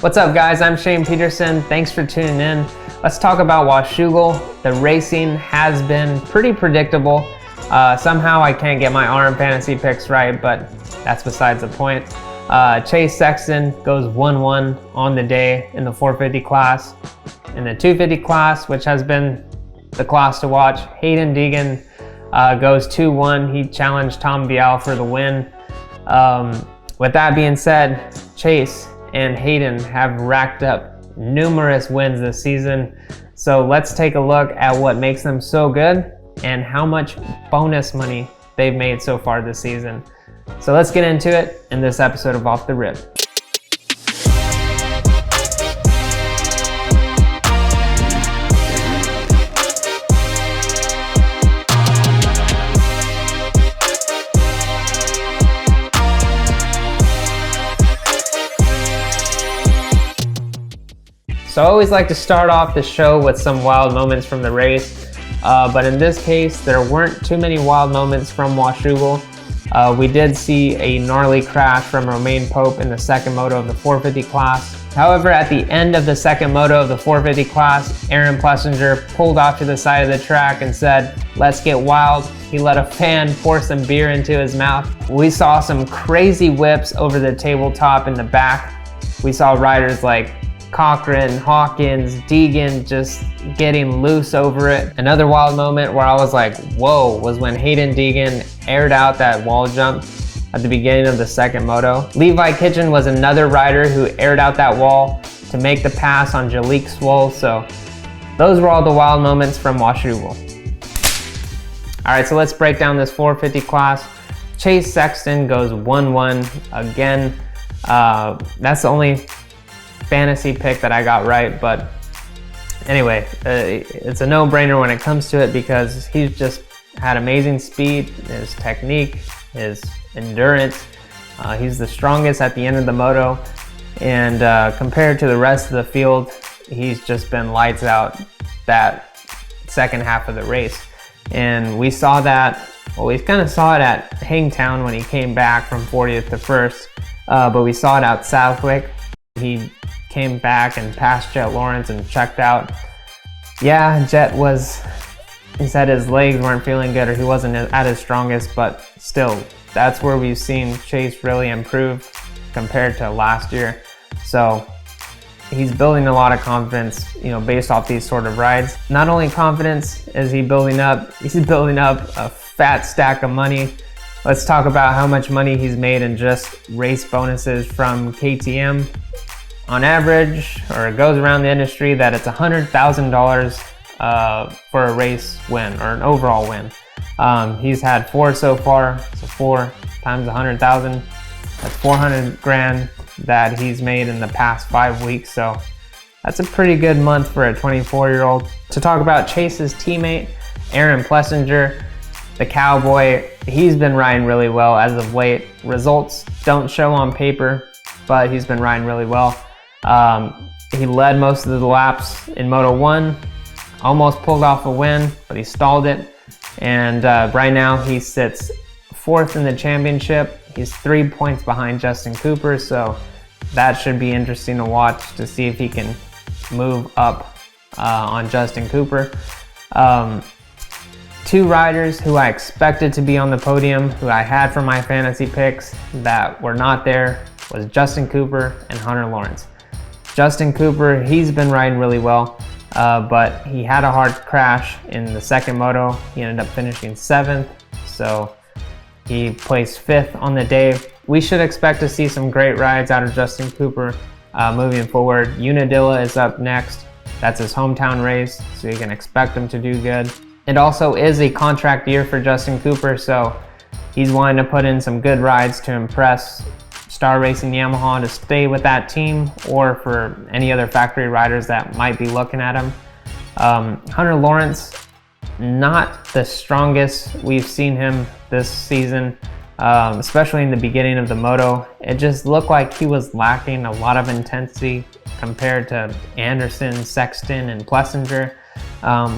What's up guys, I'm Shane Peterson. Thanks for tuning in. Let's talk about Washougal. The racing has been pretty predictable. Somehow I can't get my RM fantasy picks right, but that's besides the point. Sexton goes 1-1 on the day in the 450 class. In the 250 class, which has been the class to watch, Haiden Deegan goes 2-1. He challenged Tom Vial for the win. With that being said, Chase and Haiden have racked up numerous wins this season. So let's take a look at what makes them so good and how much bonus money they've made so far this season. So let's get into it in this episode of Off the Rip. So I always like to start off the show with some wild moments from the race, but in this case, there weren't too many wild moments from Washougal. We did see a gnarly crash from Romain Pope in the second moto of the 450 class. However, at the end of the second moto of the 450 class, Aaron Plessinger pulled off to the side of the track and said, "Let's get wild." He let a fan pour some beer into his mouth. We saw some crazy whips over the tabletop in the back. We saw riders like Cochran, Hawkins, Deegan just getting loose over it. Another wild moment where I was like, whoa, was when Haiden Deegan aired out that wall jump at the beginning of the second moto. Levi Kitchen was another rider who aired out that wall to make the pass on Jalik Swoll. So those were all the wild moments from Washougal. All right, so let's break down this 450 class. Chase Sexton goes 1-1 again. That's the only fantasy pick that I got right, but anyway, it's a no-brainer when it comes to it because he's just had amazing speed, his technique, his endurance. He's the strongest at the end of the moto, and compared to the rest of the field, he's just been lights out that second half of the race. And we saw that, well, we kind of saw it at Hangtown when he came back from 40th to 1st, but we saw it at Southwick. He came back and passed Jet Lawrence and checked out. Yeah, Jet he said his legs weren't feeling good or he wasn't at his strongest, but still, that's where we've seen Chase really improve compared to last year. So he's building a lot of confidence, based off these sort of rides. Not only confidence is he's building up a fat stack of money. Let's talk about how much money he's made in just race bonuses from KTM. On average, or it goes around the industry that it's $100,000 for a race win or an overall win. He's had 4 so far, so 4 times 100,000. That's 400 grand that he's made in the past 5 weeks. So that's a pretty good month for a 24-year-old. To talk about Chase's teammate, Aaron Plessinger, the Cowboy, he's been riding really well as of late. Results don't show on paper, but he's been riding really well. He led most of the laps in Moto 1, almost pulled off a win, but he stalled it. And right now he sits 4th in the championship. He's 3 points behind Justin Cooper, so that should be interesting to watch to see if he can move up on Justin Cooper. 2 riders who I expected to be on the podium, who I had for my fantasy picks that were not there, was Justin Cooper and Hunter Lawrence. Justin Cooper, he's been riding really well, but he had a hard crash in the second moto. He ended up finishing 7th, so he placed 5th on the day. We should expect to see some great rides out of Justin Cooper moving forward. Unadilla is up next. That's his hometown race, so you can expect him to do good. It also is a contract year for Justin Cooper, so he's wanting to put in some good rides to impress Star Racing Yamaha to stay with that team, or for any other factory riders that might be looking at him. Hunter Lawrence, not the strongest we've seen him this season, especially in the beginning of the moto. It just looked like he was lacking a lot of intensity compared to Anderson, Sexton, and Plessinger,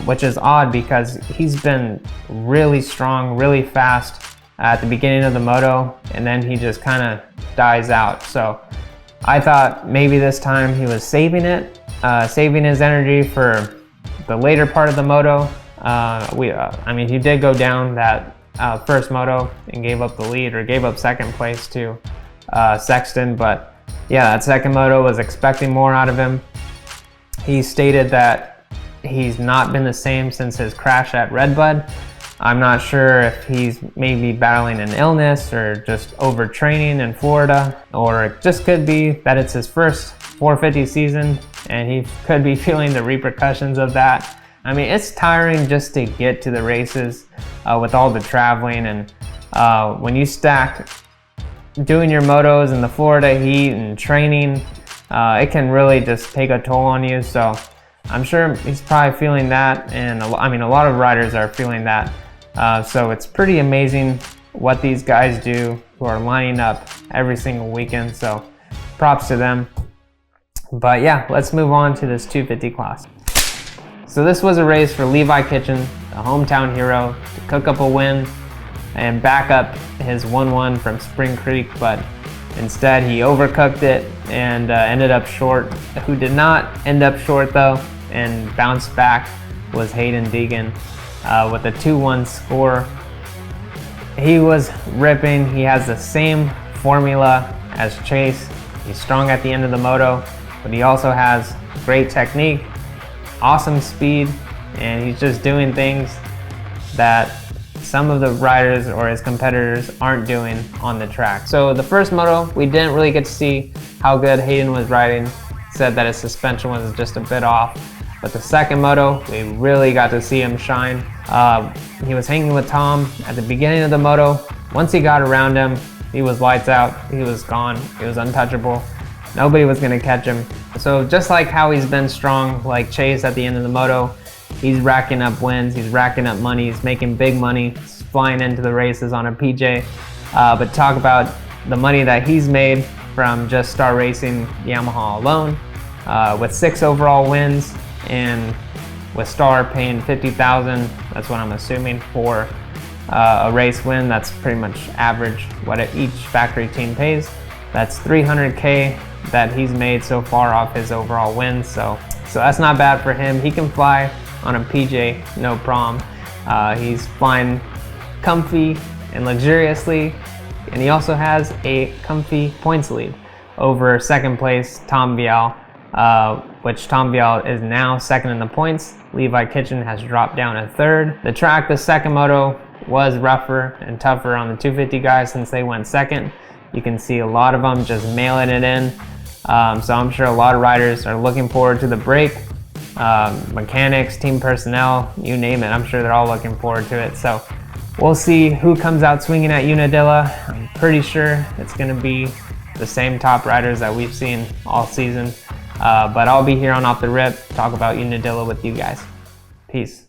which is odd because he's been really strong, really fast at the beginning of the moto, and then he just kind of dies out. So I thought maybe this time he was saving it, saving his energy for the later part of the moto. I mean, he did go down that first moto and gave up the lead, or gave up second place to Sexton, but yeah, that second moto was expecting more out of him. He stated that he's not been the same since his crash at Redbud. I'm not sure if he's maybe battling an illness or just overtraining in Florida, or it just could be that it's his first 450 season and he could be feeling the repercussions of that. I mean, it's tiring just to get to the races with all the traveling, and when you stack doing your motos in the Florida heat and training, it can really just take a toll on you. So I'm sure he's probably feeling that, and I mean, a lot of riders are feeling that. So it's pretty amazing what these guys do who are lining up every single weekend. So props to them. But yeah, let's move on to this 250 class. So this was a race for Levi Kitchen, the hometown hero, to cook up a win and back up his 1-1 from Spring Creek, but instead he overcooked it and ended up short. Who did not end up short though and bounced back was Haiden Deegan with a 2-1 score. He was ripping. He has the same formula as Chase. He's strong at the end of the moto, but he also has great technique, awesome speed, and he's just doing things that some of the riders or his competitors aren't doing on the track. So the first moto, we didn't really get to see how good Haiden was riding. Said that his suspension was just a bit off. But the second moto, we really got to see him shine. He was hanging with Tom at the beginning of the moto. Once he got around him, he was lights out. He was gone. He was untouchable. Nobody was gonna catch him. So just like how he's been strong, like Chase at the end of the moto, he's racking up wins, he's racking up money, he's making big money, he's flying into the races on a PJ. But talk about the money that he's made from just Star Racing Yamaha alone, with 6 overall wins, and with Star paying $50,000, that's what I'm assuming, for a race win. That's pretty much average what each factory team pays. That's $300K that he's made so far off his overall wins. So that's not bad for him. He can fly on a PJ, no problem. He's flying comfy and luxuriously, and he also has a comfy points lead over second place Tom Vial, which Tom Vial is now second in the points. Levi Kitchen has dropped down a third. The track, the second moto, was rougher and tougher on the 250 guys since they went second. You can see a lot of them just mailing it in. So I'm sure a lot of riders are looking forward to the break. Mechanics, team personnel, you name it. I'm sure they're all looking forward to it. So we'll see who comes out swinging at Unadilla. I'm pretty sure it's going to be the same top riders that we've seen all season. But I'll be here on Off the Rip, talk about Unadilla with you guys. Peace.